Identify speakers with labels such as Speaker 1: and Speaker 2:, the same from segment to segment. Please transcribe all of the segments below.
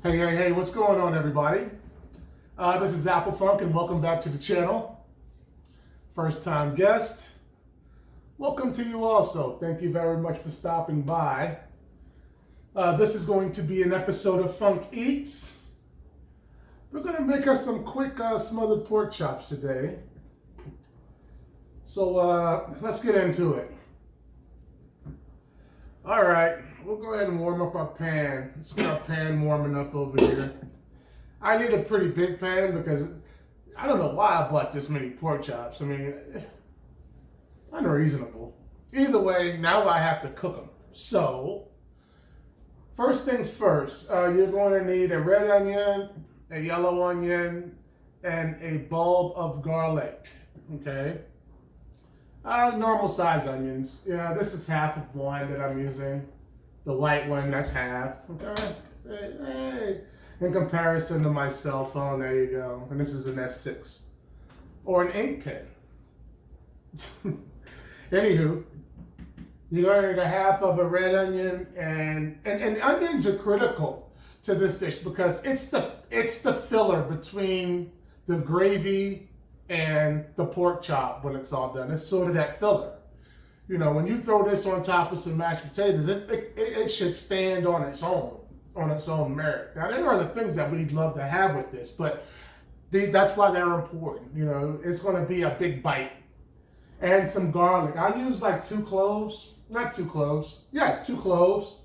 Speaker 1: Hey, what's going on, everybody? This is AppleFUNk, and welcome back to the channel. First time guest, welcome to you also. Thank you very much for stopping by. This is going to be an episode of Funk Eats. We're going to make us some quick smothered pork chops today. So let's get into it. All right, we'll go ahead and warm up our pan. Let's get our pan warming up over here. I need a pretty big pan because I don't know why I bought this many pork chops. I mean, unreasonable. Either way, now I have to cook them. So, first things first, you're going to need a red onion, a yellow onion, and a bulb of garlic, okay? Normal size onions. Yeah, this is half of one that I'm using. The white one, that's half. Okay. Hey. In comparison to my cell phone, there you go. And this is an S6. Or an ink pen. Anywho, you're going to need a half of a red onion, and onions are critical to this dish because it's the filler between the gravy and the pork chop when it's all done. It's sort of that filler. You know, when you throw this on top of some mashed potatoes, it should stand on its own merit. Now, there are other things that we'd love to have with this, but that's why they're important. You know, it's going to be a big bite. And some garlic. I use like 2 cloves. Not 2 cloves. Yes, 2 cloves.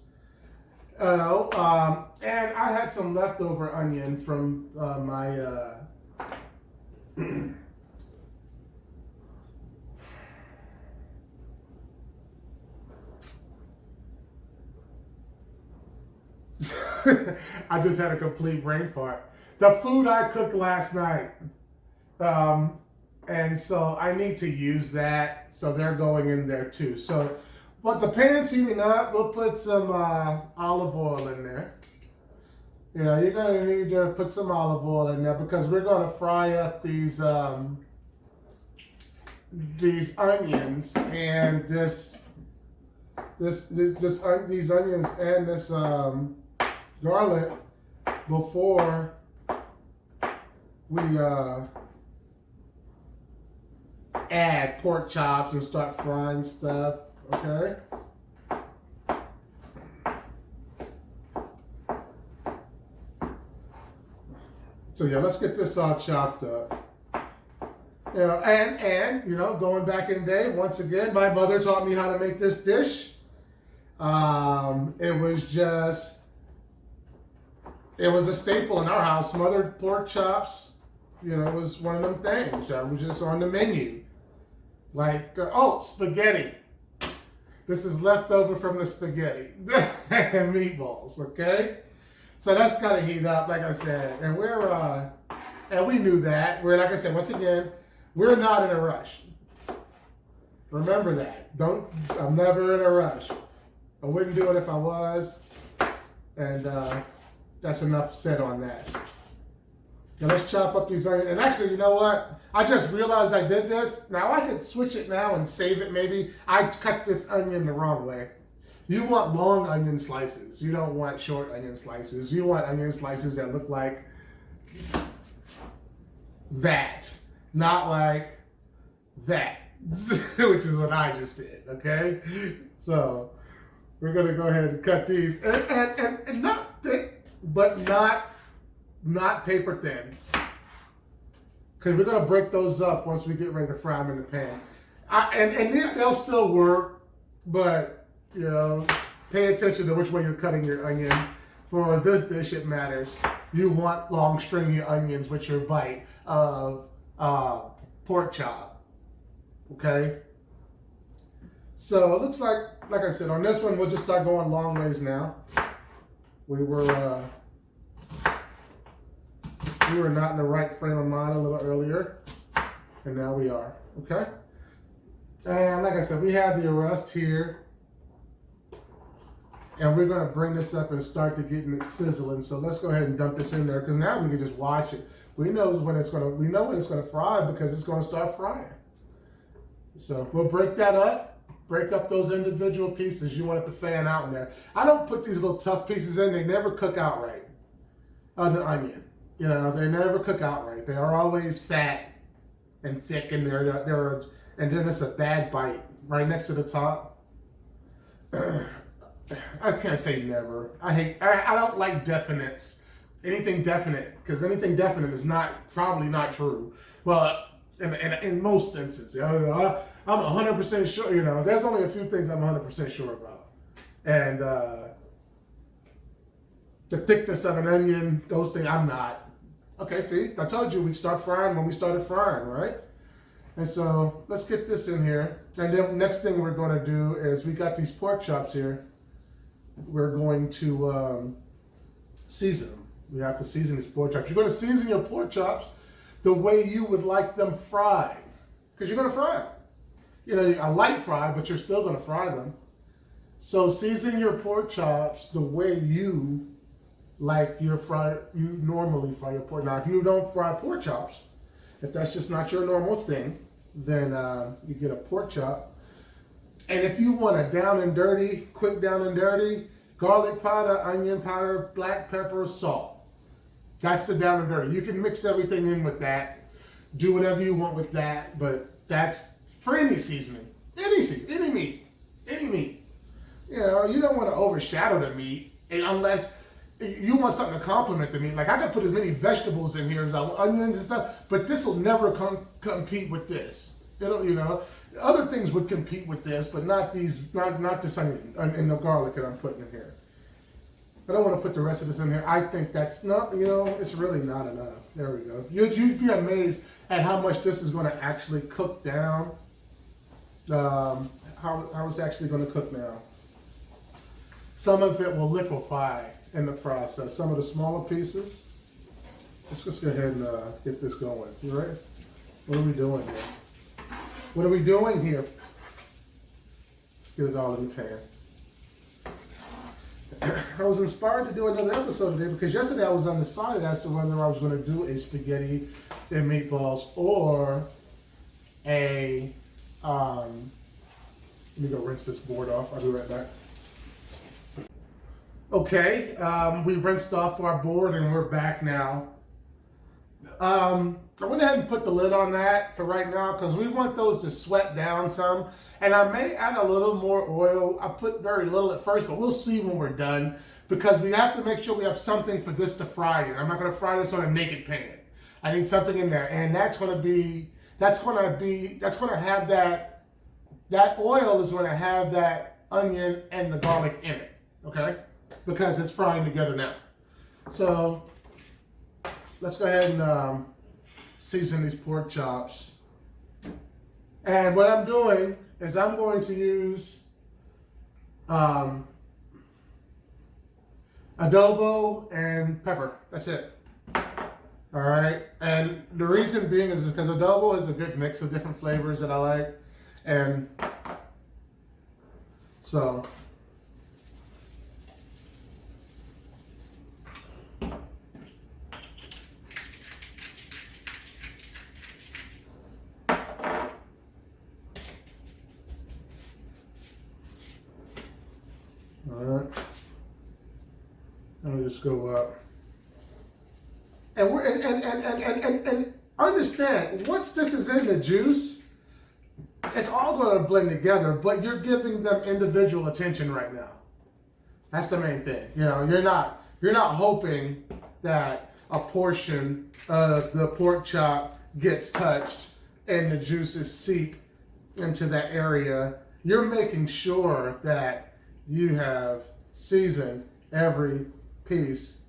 Speaker 1: And I had some leftover onion from my... I just had a complete brain fart. The food I cooked last night. And so I need to use that. So they're going in there too. So, but the pan's heating up. We'll put some olive oil in there. You know, you're going to need to put some olive oil in there because we're going to fry up these onions and these onions and this garlic before we add pork chops and start frying stuff, okay? So yeah, let's get this all chopped up. You know, and you know, going back in the day, once again, my mother taught me how to make this dish. It was a staple in our house. Smothered pork chops, you know, was one of them things that was just on the menu. Like, spaghetti. This is leftover from the spaghetti and meatballs, okay? So that's got to heat up, like I said. And we knew that. We're, like I said, once again, we're not in a rush. Remember that. I'm never in a rush. I wouldn't do it if I was. And that's enough said on that. Now let's chop up these onions. And actually, you know what? I just realized I did this. Now I could switch it now and save it maybe. I cut this onion the wrong way. You want long onion slices. You don't want short onion slices. You want onion slices that look like that. Not like that. Which is what I just did, okay? So we're going to go ahead and cut these. And not thick, but not paper thin. Because we're going to break those up once we get ready to fry them in the pan. And they'll still work, but, you know, pay attention to which way you're cutting your onion. For this dish, it matters. You want long, stringy onions with your bite of pork chop. Okay? So it looks like I said, on this one, we'll just start going long ways now. We were not in the right frame of mind a little earlier, and now we are, okay? And like I said, we have the arrest here, and we're gonna bring this up and start to getting it sizzling. So let's go ahead and dump this in there, because now we can just watch it. We know when it's gonna fry because it's gonna start frying. So we'll break that up. Break up those individual pieces. You want it to fan out in there. I don't put these little tough pieces in. They never cook out right. the onion. You know, they never cook out right. They are always fat and thick, and and then it's a bad bite right next to the top. I can't say never. I don't like definites. Anything definite, because anything definite is probably not true. Well, in most instances, I'm 100% sure. You know, there's only a few things I'm 100% sure about, and the thickness of an onion, those things, I'm not. Okay, see, I told you we'd start frying when we started frying, right? And so let's get this in here. And then next thing we're going to do is we got these pork chops here. We're going to season them. We have to season these pork chops. You're going to season your pork chops the way you would like them fried, because you're going to fry them. You know, a light fry, but you're still going to fry them. So season your pork chops the way you normally fry your pork. Now, if you don't fry pork chops, if that's just not your normal thing, then you get a pork chop. And if you want a down and dirty, quick down and dirty, garlic powder, onion powder, black pepper, salt. That's the down and dirty. You can mix everything in with that. Do whatever you want with that, but that's for any seasoning. Any meat. You know, you don't want to overshadow the meat unless you want something to complement the meat. Like, I could put as many vegetables in here as onions and stuff, but this will never compete with this. You know, other things would compete with this, but not this onion and the garlic that I'm putting in here. I don't want to put the rest of this in here. I think that's not, you know, it's really not enough. There we go. You'd be amazed at how much this is going to actually cook down. How it's actually going to cook now. Some of it will liquefy in the process. Some of the smaller pieces. Let's just go ahead and get this going. You ready? What are we doing here? What are we doing here? Let's get it all in the pan. I was inspired to do another episode today because yesterday I was undecided as to whether I was going to do a spaghetti and meatballs or a let me go rinse this board off. I'll be right back. Okay, we rinsed off our board and we're back now. I went ahead and put the lid on that for right now because we want those to sweat down some. And I may add a little more oil. I put very little at first, but we'll see when we're done because we have to make sure we have something for this to fry in. I'm not going to fry this on a naked pan. I need something in there, and that oil is going to have that onion and the garlic in it, okay? Because it's frying together now. So let's go ahead and season these pork chops. And what I'm doing is I'm going to use adobo and pepper. That's it. All right. And the reason being is because adobo is a good mix of different flavors that I like. And so all right, let me just go up, and and understand once this is in the juice, it's all going to blend together. But you're giving them individual attention right now. That's the main thing. You know, you're not hoping that a portion of the pork chop gets touched and the juices seep into that area. You're making sure that you have seasoned every piece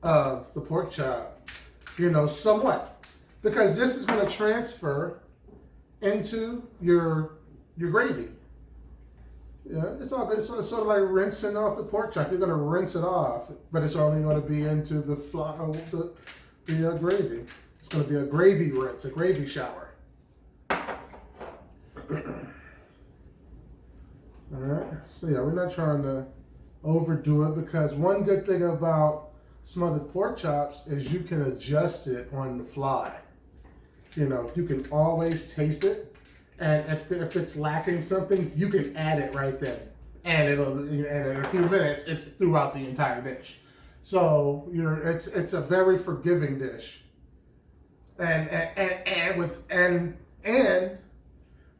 Speaker 1: of the pork chop, you know, somewhat, because this is going to transfer into your gravy. Yeah, it's sort of like rinsing off the pork chop. You're going to rinse it off, but it's only going to be into the gravy. It's going to be a gravy rinse, a gravy shower. All right, so yeah, we're not trying to overdo it because one good thing about smothered pork chops is you can adjust it on the fly. You know, you can always taste it, and if it's lacking something, you can add it right then, and in a few minutes, it's throughout the entire dish. So it's a very forgiving dish. And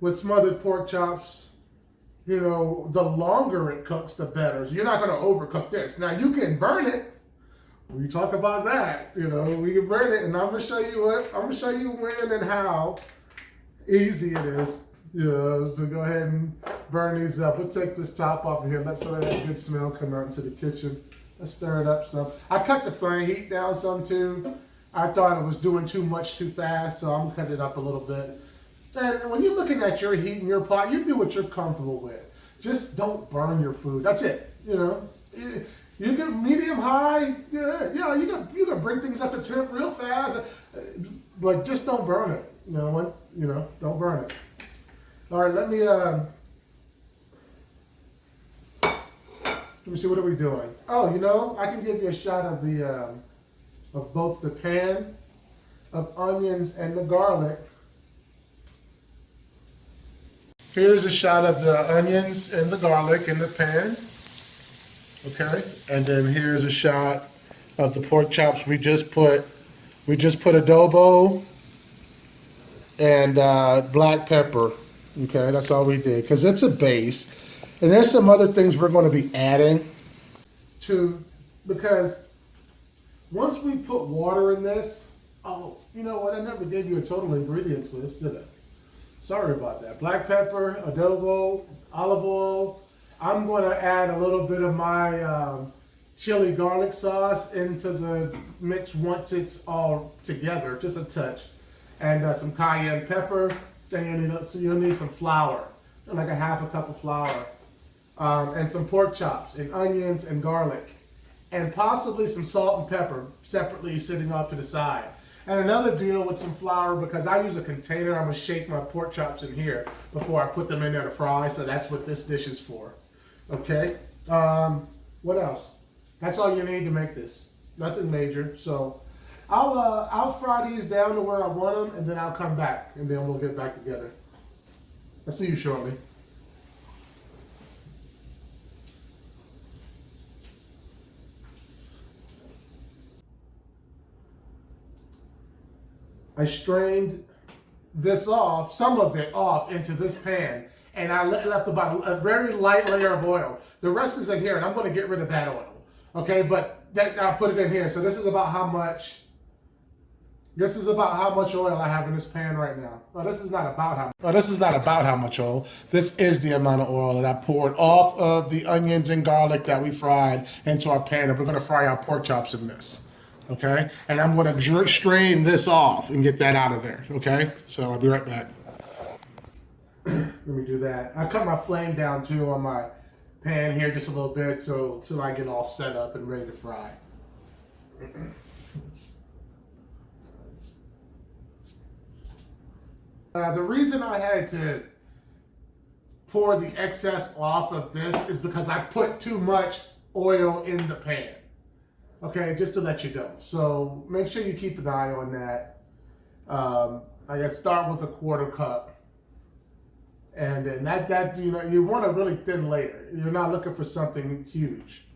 Speaker 1: with smothered pork chops, the longer it cooks, the better. You're not going to overcook this. Now you can burn it. We talk about that. We can burn it, and I'm going to show you when and how easy it is. So go ahead and burn these up. We'll take this top off of here. Let some of that good smell come out into the kitchen. Let's stir it up some. I cut the flame heat down some too. I thought it was doing too much too fast, so I'm cutting it up a little bit. And when you're looking at your heat in your pot, you do what you're comfortable with. Just don't burn your food. That's it. You get medium high. Yeah, you can bring things up to temp real fast, but just don't burn it. Don't burn it. All right, let me see. What are we doing? Oh, I can give you a shot of the of both the pan of onions and the garlic. Here's a shot of the onions and the garlic in the pan. Okay, and then here's a shot of the pork chops. We just put adobo and black pepper. Okay, that's all we did because it's a base. And there's some other things we're going to be adding because once we put water in this, you know what? I never gave you a total ingredients list, did I? Sorry about that. Black pepper, adobo, olive oil. I'm going to add a little bit of my chili garlic sauce into the mix once it's all together, just a touch. And some cayenne pepper. Then you'll need some flour, like a half a cup of flour. And some pork chops and onions and garlic. And possibly some salt and pepper separately sitting off to the side. And another deal with some flour, because I use a container, I'm going to shake my pork chops in here before I put them in there to fry, so that's what this dish is for. Okay? What else? That's all you need to make this. Nothing major. So I'll fry these down to where I want them, and then I'll come back, and then we'll get back together. I'll see you shortly. I strained this off, some of it off into this pan, and I left about a very light layer of oil. The rest is in here, and I'm going to get rid of that oil. Okay, but I'll put it in here. So this is about how much. This is about how much oil I have in this pan right now. Oh, this is not about how. Oh, this is not about how much oil. This is the amount of oil that I poured off of the onions and garlic that we fried into our pan, and we're going to fry our pork chops in this. Okay, and I'm going to strain this off and get that out of there. Okay, so I'll be right back. Let me do that. I cut my flame down too on my pan here just a little bit till I get all set up and ready to fry. The reason I had to pour the excess off of this is because I put too much oil in the pan. Okay, just to let you know. So make sure you keep an eye on that. I guess start with a 1/4 cup. And then that you want a really thin layer. You're not looking for something huge.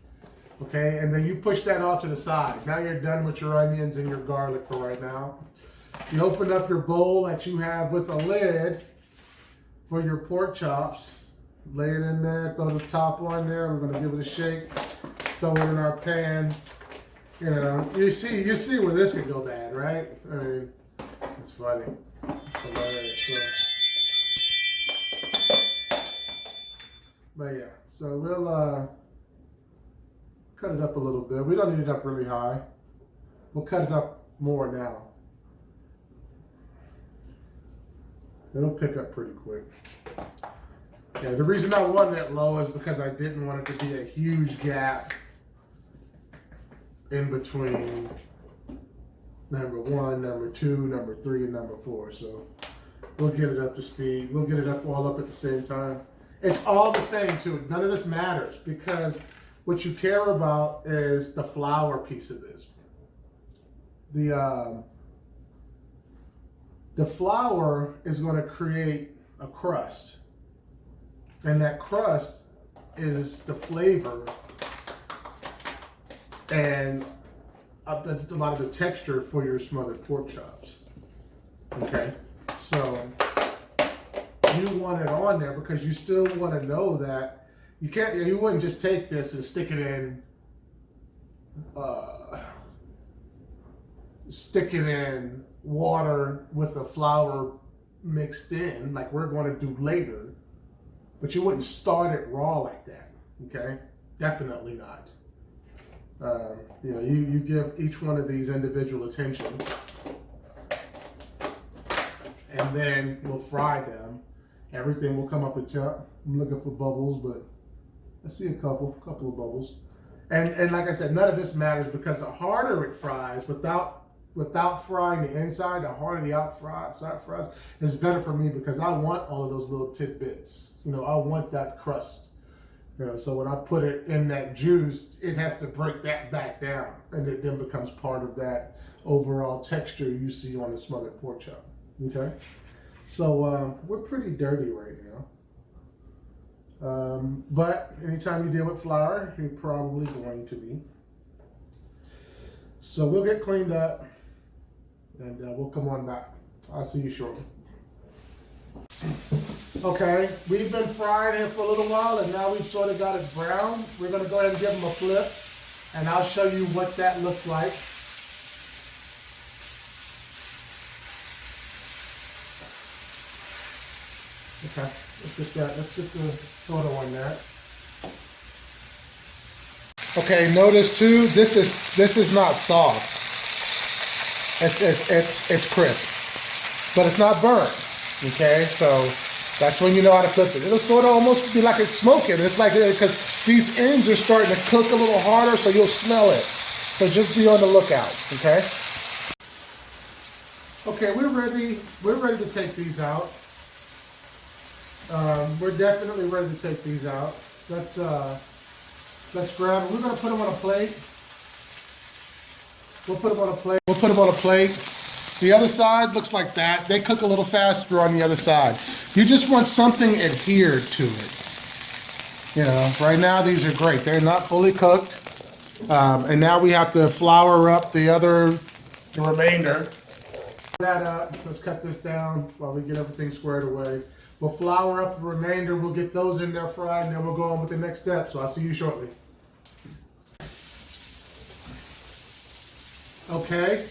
Speaker 1: Okay, and then you push that off to the side. Now you're done with your onions and your garlic for right now. You open up your bowl that you have with a lid for your pork chops. Lay it in there, throw the top on there. We're gonna give it a shake. Throw it in our pan. You see where this could go bad, right? I mean, it's funny. It's hilarious. But yeah, so we'll cut it up a little bit. We don't need it up really high. We'll cut it up more now. It'll pick up pretty quick. Yeah, the reason I wanted it low is because I didn't want it to be a huge gap in between number 1, number 2, number 3, and number 4. So we'll get it up to speed. We'll get it up all up at the same time. It's all the same too. None of this matters because what you care about is the flour piece of this. The flour is going to create a crust. And that crust is the flavor and a lot of the texture for your smothered pork chops. Okay, so you want it on there because you still want to know that you wouldn't just take this and stick it in water with the flour mixed in like we're going to do later, but you wouldn't start it raw like that. Okay, definitely not. You give each one of these individual attention, and then we'll fry them. Everything will come up a temp. I'm looking for bubbles, but I see a couple of bubbles. And like I said, none of this matters because the harder it fries without frying the inside, the harder the outside fries is better for me because I want all of those little tidbits. I want that crust. So when I put it in that juice, it has to break that back down, and it then becomes part of that overall texture you see on the smothered pork chop. Okay, so we're pretty dirty right now, but anytime you deal with flour, you're probably going to be. So we'll get cleaned up, and we'll come on back. I'll see you shortly. Okay, we've been frying here for a little while, and now we've sort of got it brown. We're going to go ahead and give them a flip, and I'll show you what that looks like. Okay, let's get the photo on that. Okay, notice too, this is not soft. It's crisp, but it's not burnt. Okay, so that's when you know how to flip it. It'll sort of almost be like it's smoking. It's like, because these ends are starting to cook a little harder, so you'll smell it. So just be on the lookout, okay? Okay, we're ready to take these out. We're definitely ready to take these out. Let's grab them. We're gonna put them on a plate. We'll put them on a plate. The other side looks like that. They cook a little faster on the other side. You just want something adhered to it. Right now these are great. They're not fully cooked. And now we have to flour up the remainder. That up. Let's cut this down while we get everything squared away. We'll flour up the remainder. We'll get those in there fried, and then we'll go on with the next step. So I'll see you shortly. Okay,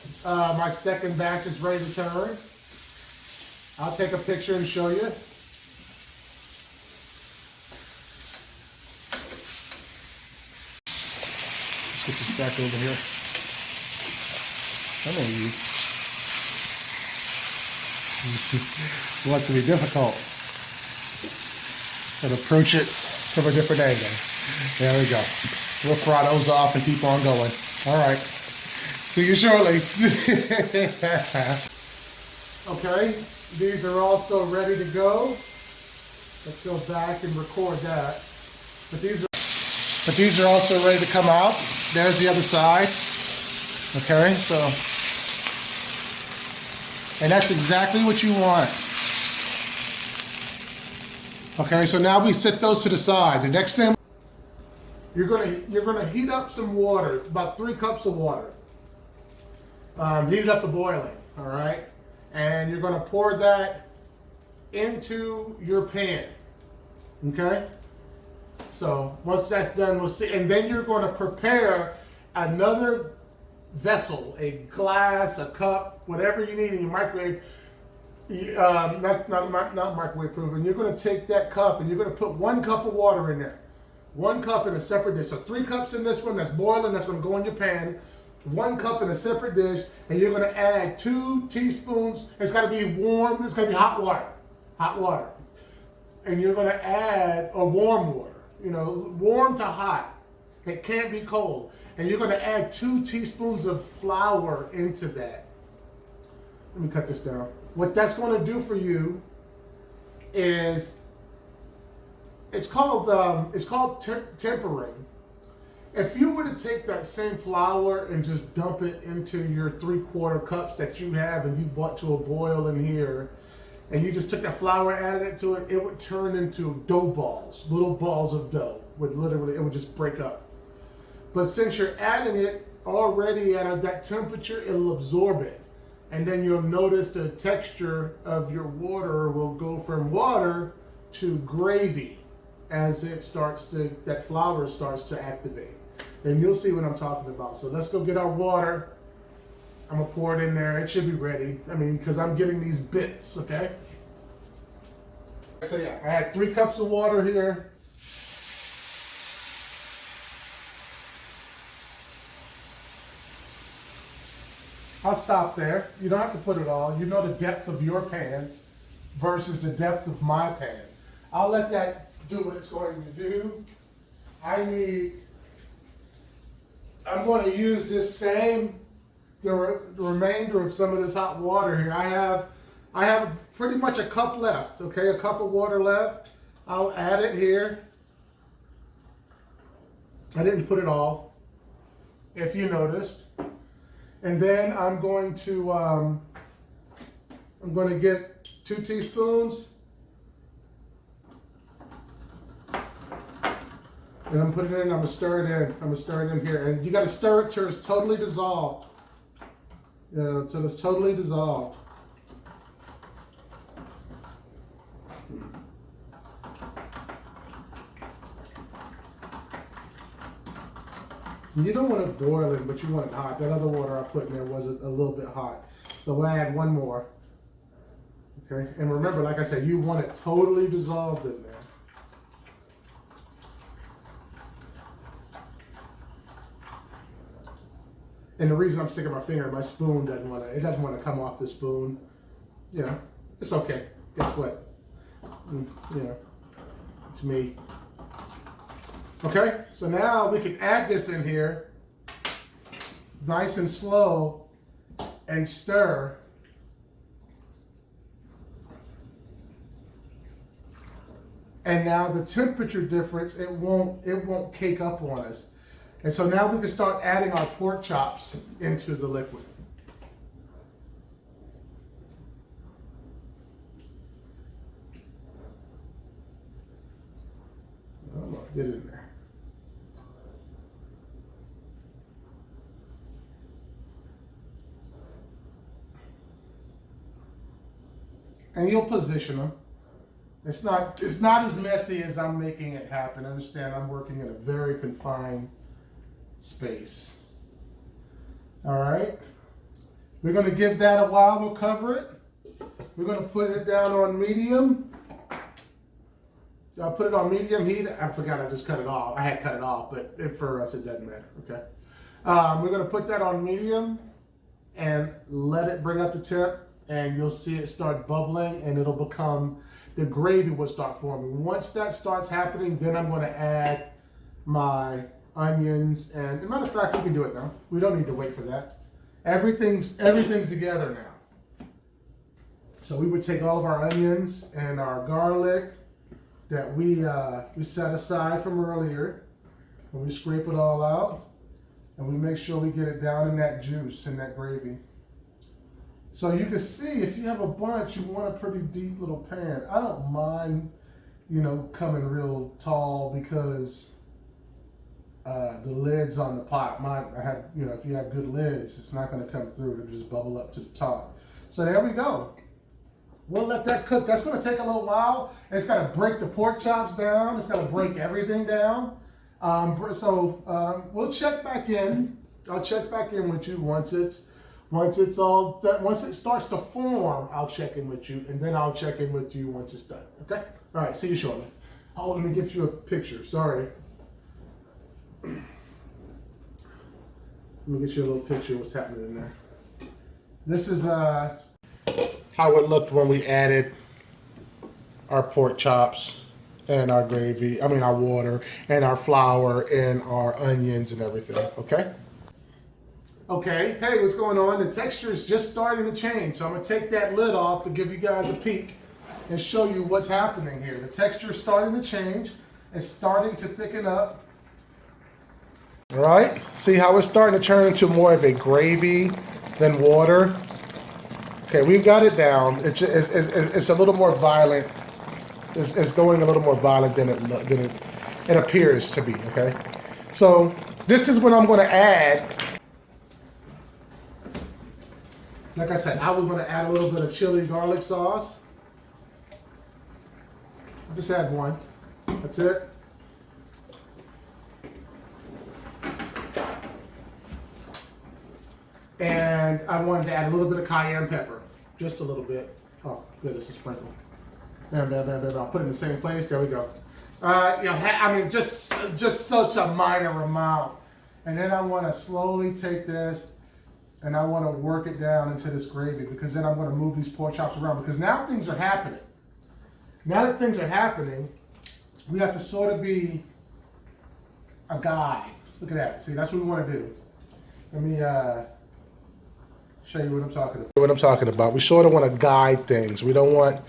Speaker 1: my second batch is ready to turn. I'll take a picture and show you. Let's get this back over here. I know you. Want to be difficult. And approach it from a different angle. There we go. We'll fry those off and keep on going. All right. See you shortly. Okay, these are also ready to go. Let's go back and record that. But these are also ready to come out. There's the other side. Okay, so, and that's exactly what you want. Okay, so now we set those to the side. The next thing, you're gonna heat up some water, about 3 cups of water. Heat it up to boiling, all right? And you're gonna pour that into your pan, okay? So once that's done, we'll see. And then you're gonna prepare another vessel, a glass, a cup, whatever you need in your microwave. Not microwave proof. And you're gonna take that cup and you're gonna put 1 cup of water in there. 1 cup in a separate dish. So 3 cups in this one that's boiling, that's gonna go in your pan. 1 cup in a separate dish, and you're gonna add 2 teaspoons. It's gotta be warm, it's gotta be hot water. And you're gonna add, or warm water, warm to hot. It can't be cold. And you're gonna add 2 teaspoons of flour into that. Let me cut this down. What that's gonna do for you is, it's called tempering. If you were to take that same flour and just dump it into your 3/4 cups that you have and you brought to a boil in here, and you just took that flour, added it to it, it would turn into dough balls, little balls of dough. It would just break up. But since you're adding it already at that temperature, it'll absorb it. And then you'll notice the texture of your water will go from water to gravy as that flour starts to activate. And you'll see what I'm talking about. So let's go get our water. I'm gonna pour it in there. It should be ready. I mean, because I'm getting these bits, okay? So yeah, I had 3 cups of water here. I'll stop there. You don't have to put it all. You know the depth of your pan versus the depth of my pan. I'll let that do what it's going to do. I'm going to use the remainder of some of this hot water here. I have pretty much a cup left, okay? A cup of water left. I'll add it here. I didn't put it all, if you noticed. And then I'm going to get 2 teaspoons. And I'm putting it in, I'm gonna stir it in. I'm gonna stir it in here. And you gotta stir it till it's totally dissolved. You know, till it's totally dissolved. You don't want it boiling, but you want it hot. That other water I put in there was a little bit hot. So we'll add 1 more. Okay, and remember, like I said, you want it totally dissolved in there. And the reason I'm sticking my finger in my spoon doesn't want to come off the spoon. You know, it's okay. Guess what? You know, it's me. Okay, so now we can add this in here, nice and slow, and stir. And now the temperature difference, it won't cake up on us. And so now we can start adding our pork chops into the liquid. Oh, get it in there. And you'll position them. It's not as messy as I'm making it happen. Understand, I'm working in a very confined space. All right. We're going to give that a while. We'll cover it. We're going to put it down on medium. I'll put it on medium heat. I forgot I just cut it off. I had cut it off, but for us it doesn't matter. Okay. We're going to put that on medium and let it bring up the temp, and you'll see it start bubbling, and it'll become, the gravy will start forming. Once that starts happening, then I'm going to add my onions, and as a matter of fact, we can do it now. We don't need to wait for that. Everything's together now. So we would take all of our onions and our garlic that we set aside from earlier, and we scrape it all out, and we make sure we get it down in that juice, in that gravy. So you can see, if you have a bunch, you want a pretty deep little pan. I don't mind, you know, coming real tall because the lid's on the pot. I have, you know, if you have good lids, it's not going to come through. It'll just bubble up to the top. So there we go. We'll let that cook. That's going to take a little while. It's got to break the pork chops down. It's got to break everything down. We'll check back in. I'll check back in with you once it's all done. Once it starts to form, I'll check in with you, and then I'll check in with you once it's done. Okay? All right. See you shortly. Oh, let me give you a picture. Sorry. Let me get you a little picture of what's happening in there. This is how it looked when we added our pork chops and our gravy, our water and our flour and our onions and everything, okay? Okay, hey, what's going on? The texture is just starting to change, so I'm gonna take that lid off to give you guys a peek and show you what's happening here. The texture is starting to change. It's starting to thicken up. All right, see how it's starting to turn into more of a gravy than water? Okay, we've got it down. It's a little more violent. It's going a little more violent than it appears to be, okay? So this is what I'm going to add. Like I said, I was going to add a little bit of chili garlic sauce. Just add one. That's it. And I wanted to add a little bit of cayenne pepper. Just a little bit. Oh, good, it's a sprinkle. Bam, bam, bam, bam. I'll put it in the same place. There we go. I mean, just such a minor amount. And then I want to slowly take this and I want to work it down into this gravy, because then I'm going to move these pork chops around, because now things are happening. Now that things are happening, we have to sort of be a guide. Look at that. See, that's what we want to do. Let me show you what I'm talking about. We sort of want to guide things. We don't want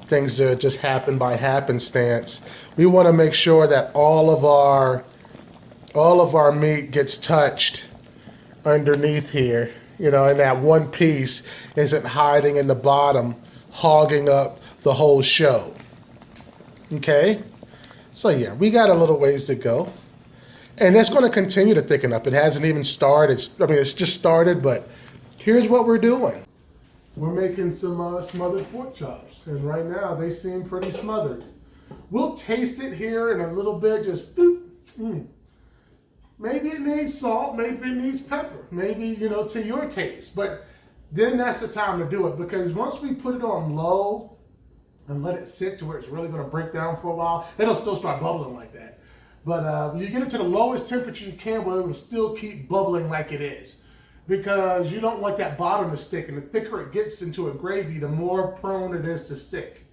Speaker 1: things to just happen by happenstance. We want to make sure that all of our meat gets touched underneath here, you know, and that one piece isn't hiding in the bottom, hogging up the whole show. Okay? So yeah, we got a little ways to go. And it's going to continue to thicken up. It hasn't even started. It's just started, but here's what we're doing. We're making some smothered pork chops, and right now they seem pretty smothered. We'll taste it here in a little bit, just boop. Maybe it needs salt, maybe it needs pepper, maybe, you know, to your taste. But then that's the time to do it, because once we put it on low and let it sit to where it's really going to break down for a while, it'll still start bubbling like that. But when you get it to the lowest temperature you can, where it will still keep bubbling like it is, because you don't want that bottom to stick. And the thicker it gets into a gravy, the more prone it is to stick.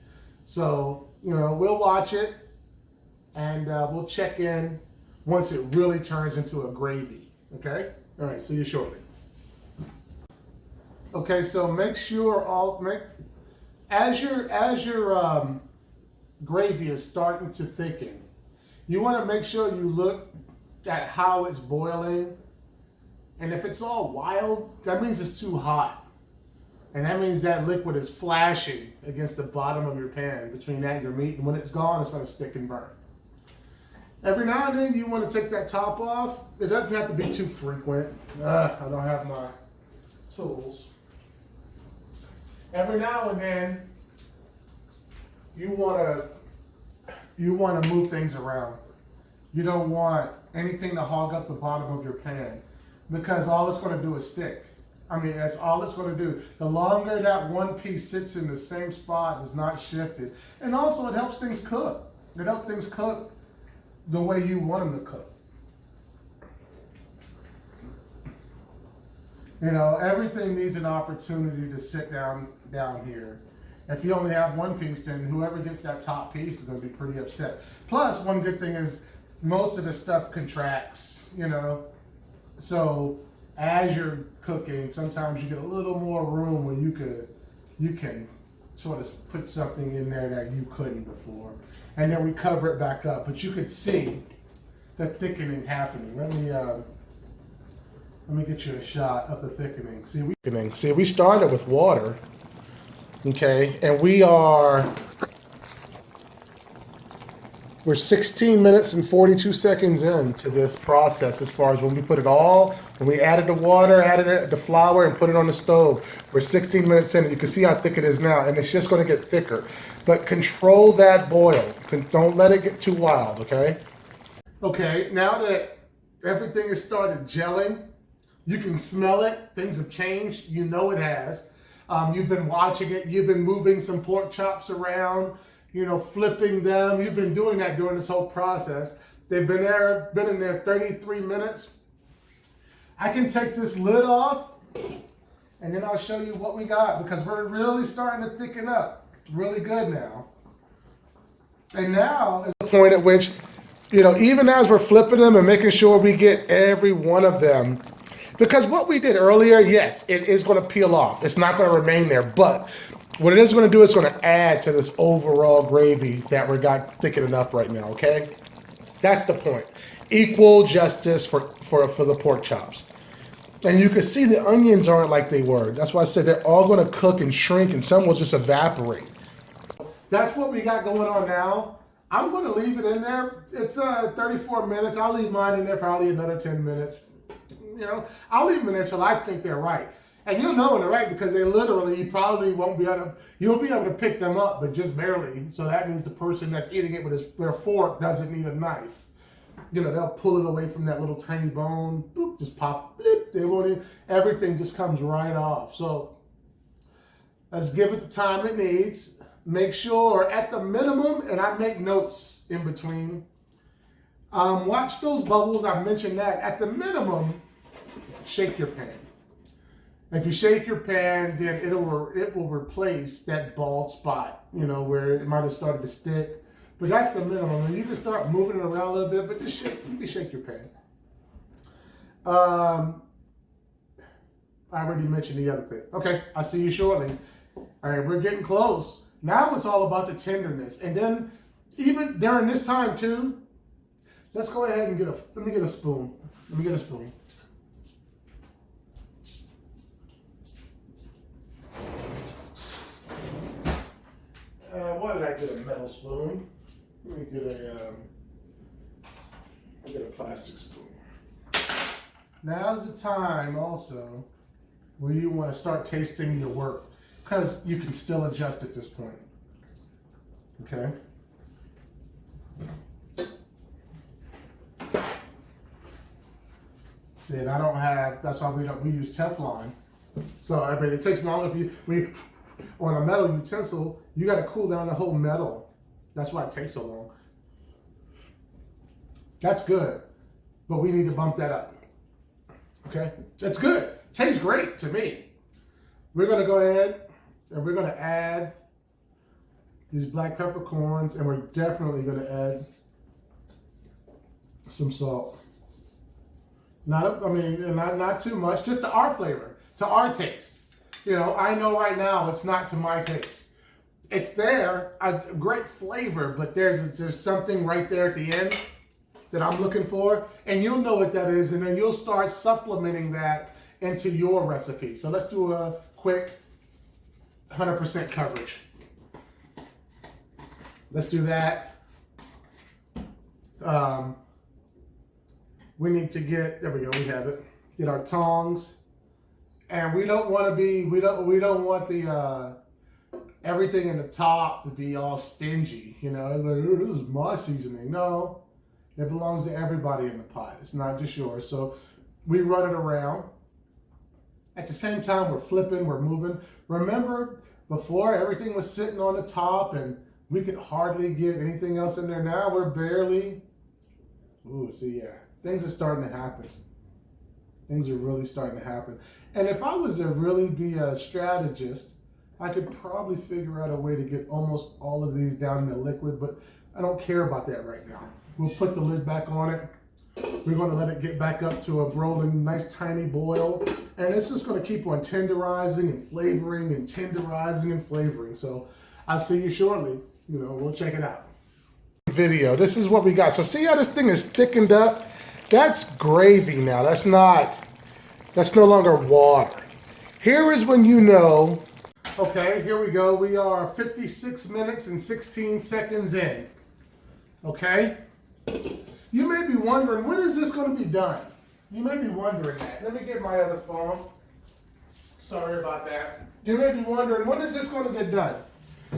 Speaker 1: So, you know, we'll watch it, and we'll check in once it really turns into a gravy. Okay? All right, see you shortly. Okay, so make sure as your gravy is starting to thicken, you want to make sure you look at how it's boiling. And if it's all wild, that means it's too hot. And that means that liquid is flashing against the bottom of your pan between that and your meat. And when it's gone, it's going to stick and burn. Every now and then, you want to take that top off. It doesn't have to be too frequent. I don't have my tools. Every now and then, you want to move things around. You don't want anything to hog up the bottom of your pan, because all it's going to do is stick. I mean, that's all it's going to do. The longer that one piece sits in the same spot, is not shifted. And also, it helps things cook. It helps things cook the way you want them to cook. You know, everything needs an opportunity to sit down here. If you only have one piece, then whoever gets that top piece is going to be pretty upset. Plus, one good thing is most of the stuff contracts, you know. So as you're cooking, sometimes you get a little more room where you can sort of put something in there that you couldn't before. And then we cover it back up. But you could see the thickening happening. Let me get you a shot of the thickening. See, we started with water, okay, and we're 16 minutes and 42 seconds into this process as far as when we added the water, added the flour, and put it on the stove. We're 16 minutes in, and you can see how thick it is now, and it's just going to get thicker. But control that boil. Don't let it get too wild, okay? Okay, now that everything has started gelling, you can smell it. Things have changed. You know it has. You've been watching it. You've been moving some pork chops around, you know, flipping them. You've been doing that during this whole process. They've been in there 33 minutes. I can take this lid off, and then I'll show you what we got, because we're really starting to thicken up. Really good now. And now is the point at which, you know, even as we're flipping them and making sure we get every one of them, because what we did earlier, yes, it is going to peel off. It's not going to remain there, but what it is going to do is going to add to this overall gravy that we got thickening up right now, okay? That's the point. Equal justice for the pork chops. And you can see the onions aren't like they were. That's why I said they're all going to cook and shrink, and some will just evaporate. That's what we got going on now. I'm going to leave it in there. It's 34 minutes. I'll leave mine in there probably another 10 minutes. You know, I'll leave them in there until I think they're right. And you'll know when they're right because they literally, you probably won't be able to, you'll be able to pick them up, but just barely. So that means the person that's eating it with their fork doesn't need a knife. You know, they'll pull it away from that little tiny bone, boop, just pop, blip, they won't even, everything just comes right off. So let's give it the time it needs. Make sure at the minimum, and I make notes in between, watch those bubbles, I mentioned that. At the minimum, shake your pan. If you shake your pan, then it will replace that bald spot, you know, where it might have started to stick. But that's the minimum. And you can start moving it around a little bit, but just shake. You can shake your pan. I already mentioned the other thing. Okay, I'll see you shortly. All right, we're getting close. Now it's all about the tenderness. And then even during this time too, let's go ahead and let me get a spoon. Let me get a spoon. Why did I get a metal spoon? Let me get a plastic spoon. Now's the time also where you want to start tasting your work because you can still adjust at this point. Okay? See, and I don't have, that's why we use Teflon. So, I mean, it takes longer for you, on a metal utensil, you got to cool down the whole metal. That's why it takes so long. That's good, but we need to bump that up. Okay, that's good. Tastes great to me. We're gonna go ahead and we're gonna add these black peppercorns, and we're definitely gonna add some salt. Not too much, just to our flavor, to our taste. You know, I know right now it's not to my taste. It's there, a great flavor, but there's something right there at the end that I'm looking for, and you'll know what that is, and then you'll start supplementing that into your recipe. So let's do a quick 100% coverage. Let's do that. We need to get, there we go, we have it. Get our tongs. And we don't want to be, we don't want the, everything in the top to be all stingy. You know, it's like, oh, this is my seasoning. No, it belongs to everybody in the pot. It's not just yours. So we run it around. At the same time, we're flipping, we're moving. Remember, before everything was sitting on the top and we could hardly get anything else in there. Now we're barely, ooh, see, yeah, things are starting to happen. Things are really starting to happen. And if I was to really be a strategist, I could probably figure out a way to get almost all of these down in the liquid, but I don't care about that right now. We'll put the lid back on it. We're going to let it get back up to a rolling, nice tiny boil. And it's just going to keep on tenderizing and flavoring and tenderizing and flavoring. So I'll see you shortly. You know, we'll check it out. Video. This is what we got. So see how this thing is thickened up? That's gravy now. That's no longer water. Here is when you know, okay, here we go. We are 56 minutes and 16 seconds in. Okay? You may be wondering, when is this going to be done? You may be wondering that. Let me get my other phone. Sorry about that. You may be wondering, when is this going to get done?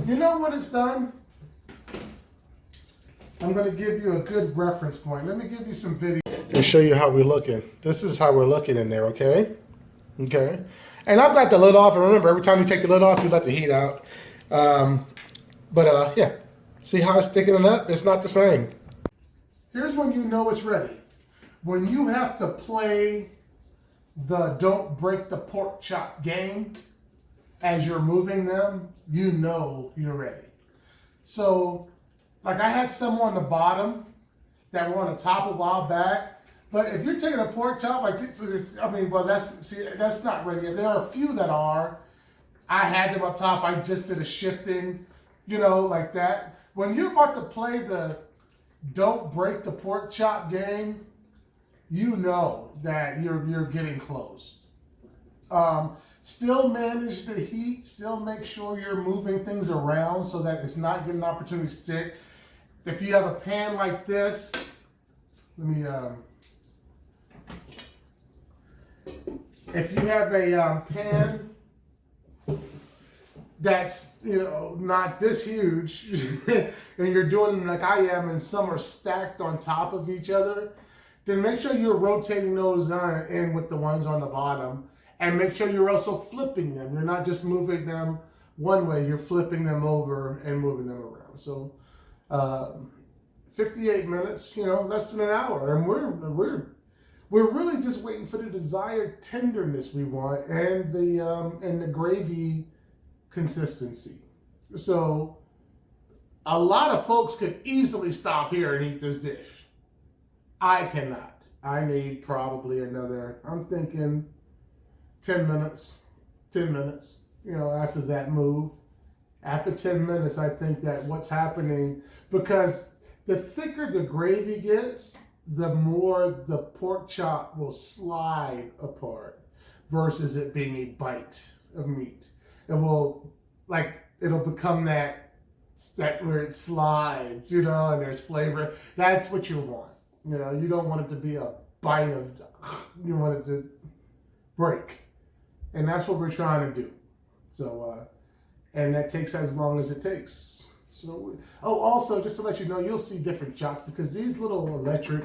Speaker 1: You know when it's done? I'm going to give you a good reference point. Let me give you some video and show you how we're looking. This is how we're looking in there, okay? Okay. And I've got the lid off. And remember, every time you take the lid off, you let the heat out. Yeah. See how it's thickening up? It's not the same. Here's when you know it's ready. When you have to play the don't break the pork chop game as you're moving them, you know you're ready. So, like I had some on the bottom that were on the top a while back, but if you're taking a pork chop like this, I mean, well, that's not ready. There are a few that are. I had them up top. I just did a shifting, you know, like that. When you're about to play the don't break the pork chop game, you know that you're getting close. Still manage the heat. Still make sure you're moving things around so that it's not getting an opportunity to stick. if you have a pan like this, let me, if you have a pan that's, you know, not this huge, and you're doing them like I am, and some are stacked on top of each other, then make sure you're rotating those in with the ones on the bottom, and make sure you're also flipping them. You're not just moving them one way, you're flipping them over and moving them around. So 58 minutes, you know, less than an hour, and we're really just waiting for the desired tenderness we want and the gravy consistency. So a lot of folks could easily stop here and eat this dish. I cannot. I need probably another, I'm thinking 10 minutes, 10 minutes, you know, after that move. After 10 minutes, I think that what's happening, because the thicker the gravy gets, the more the pork chop will slide apart versus it being a bite of meat. It will, like, it'll become that where it slides, you know, and there's flavor. That's what you want. You know, you don't want it to be a bite of, you want it to break. And that's what we're trying to do. So, and that takes as long as it takes. So, oh, also, just to let you know, you'll see different chops because these little electric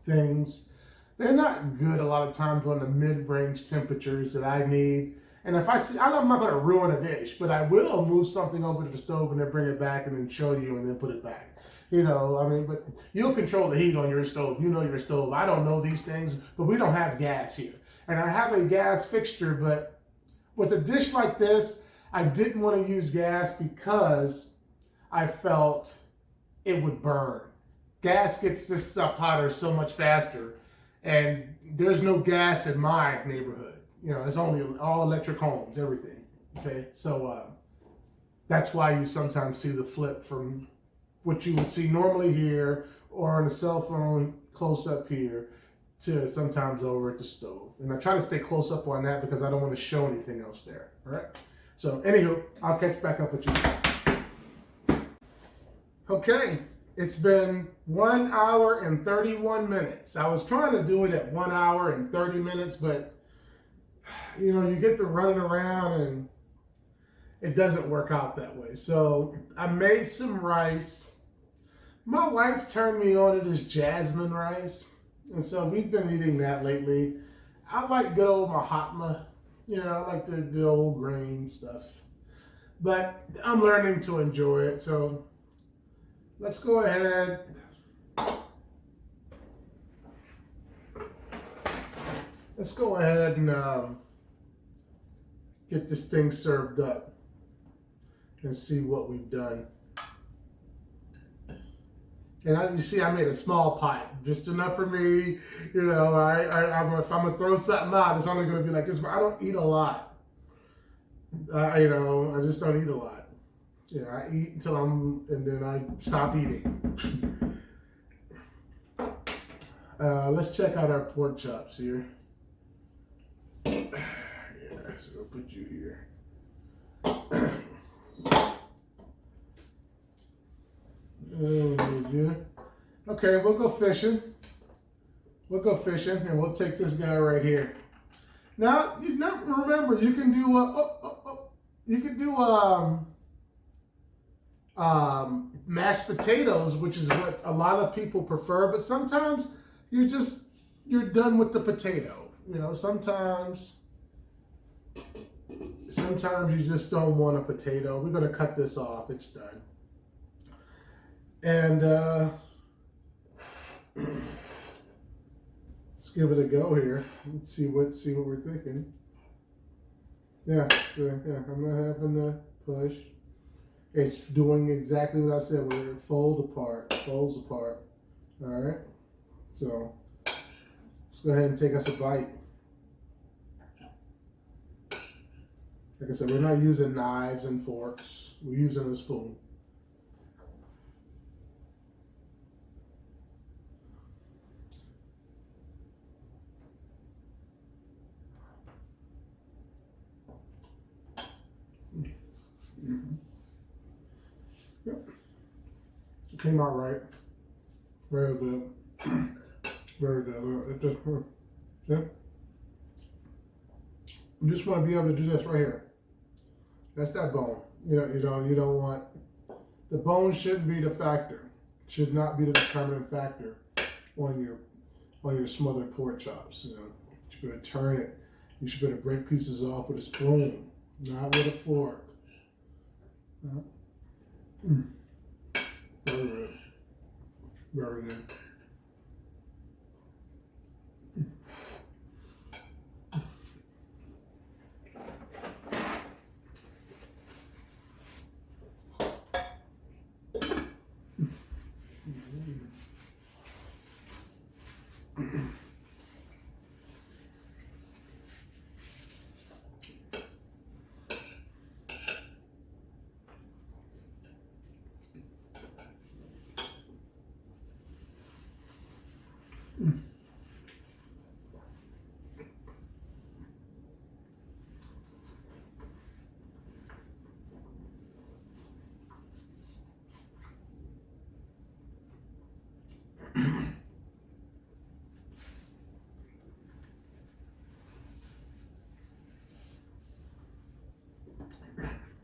Speaker 1: things, they're not good a lot of times on the mid-range temperatures that I need. And if I see, I'm not going to ruin a dish, but I will move something over to the stove and then bring it back and then show you and then put it back. You know, I mean, but you'll control the heat on your stove. You know your stove. I don't know these things, but we don't have gas here. And I have a gas fixture, but with a dish like this, I didn't want to use gas because I felt it would burn. Gas gets this stuff hotter so much faster, and there's no gas in my neighborhood. You know, it's only all electric homes, everything. Okay, so that's why you sometimes see the flip from what you would see normally here or on a cell phone close up here to sometimes over at the stove. And I try to stay close up on that because I don't want to show anything else there. All right. So anywho, I'll catch back up with you. Okay. It's been 1 hour and 31 minutes. I was trying to do it at 1 hour and 30 minutes, but you know, you get to running around and it doesn't work out that way. So I made some rice. My wife turned me on to this jasmine rice. And so we've been eating that lately. I like good old Mahatma. You know, I like the old grain stuff. But I'm learning to enjoy it. So let's go ahead. Let's go ahead and get this thing served up and see what we've done. And you see, I made a small pot, just enough for me. You know, if I'm gonna throw something out, it's only gonna be like this. But I don't eat a lot. You know, I just don't eat a lot. You know, I eat until and then I stop eating. Let's check out our pork chops here. Yeah, so I'll put you here. Okay, we'll go fishing. We'll go fishing, and we'll take this guy right here. Now, remember, you can do mashed potatoes, which is what a lot of people prefer. But sometimes you're done with the potato. You know, sometimes you just don't want a potato. We're gonna cut this off. It's done. And let's give it a go here. Let's see what we're thinking. Yeah, I'm not having to push. It's doing exactly what I said, where it folds apart. All right. So let's go ahead and take us a bite. Like I said, we're not using knives and forks. We're using a spoon. Came out right. Very good. Very good. It just, yeah. You just want to be able to do this right here. That's that bone. You don't want, the bone shouldn't be the factor. Should not be the determining factor on your smothered pork chops. You should be able to turn it. You should be able to break pieces off with a spoon, not with a fork. Very good. Very good.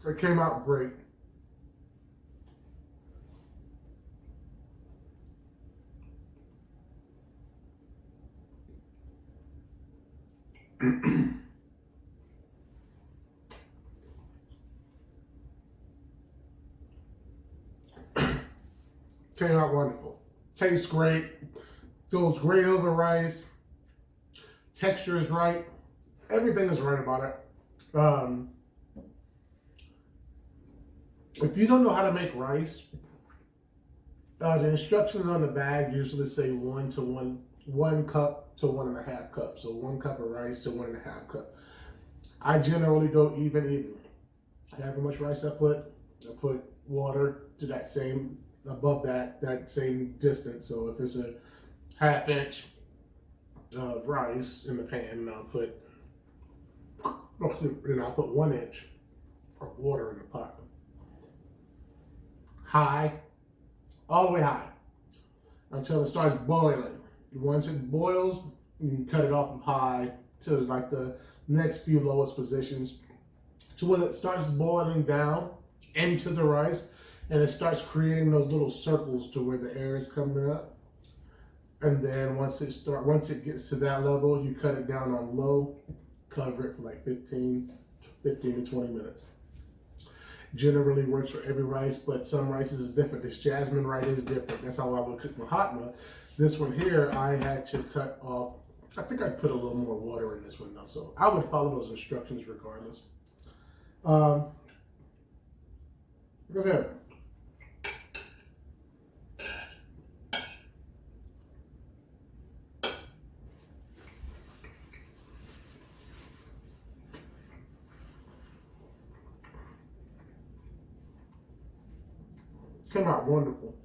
Speaker 1: It came out great. Came out wonderful. Tastes great. Goes great over rice. Texture is right. Everything is right about it. If you don't know how to make rice, the instructions on the bag usually say 1 cup to 1.5 cups. So 1 cup of rice to 1.5 cup. I generally go even. However much rice I put water to that same, above that same distance. So if it's a 1/2 inch of rice in the pan, I'll put 1 inch of water in the pot. High, all the way high, until it starts boiling. Once it boils, you can cut it off of high to like the next few lowest positions, to when it starts boiling down into the rice, and it starts creating those little circles to where the air is coming up. And then once it gets to that level, you cut it down on low, cover it for like 15 to 20 minutes. Generally works for every rice, but some rices is different. This jasmine rice is different. That's how I would cook mahatma. This one here, I had to cut off. I think I put a little more water in this one though, so I would follow those instructions regardless. Go ahead. Came out wonderful.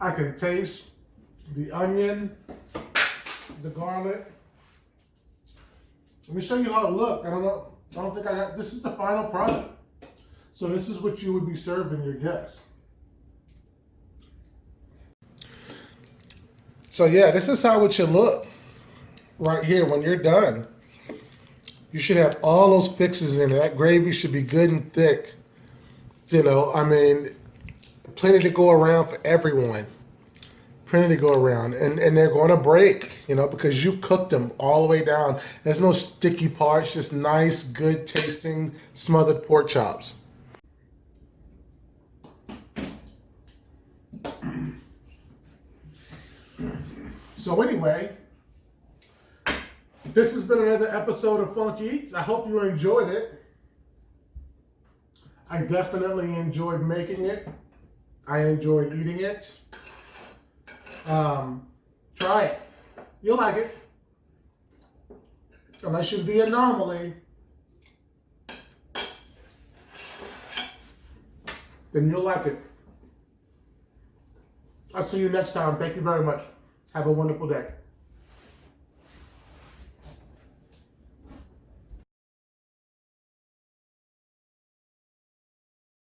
Speaker 1: I can taste the onion, the garlic. Let me show you how it looked. I don't think I got, this is the final product. So this is what you would be serving your guests. So yeah, this is how it should look right here when you're done. You should have all those fixes in it. That gravy should be good and thick. I mean, plenty to go around for everyone. Plenty to go around. And they're going to break, because you cooked them all the way down. There's no sticky parts, just nice, good tasting smothered pork chops. So anyway, this has been another episode of Funk Eats. I hope you enjoyed it. I definitely enjoyed making it. I enjoyed eating it. Try it. You'll like it. Unless you're the anomaly. then you'll like it. I'll see you next time. Thank you very much. Have a wonderful day.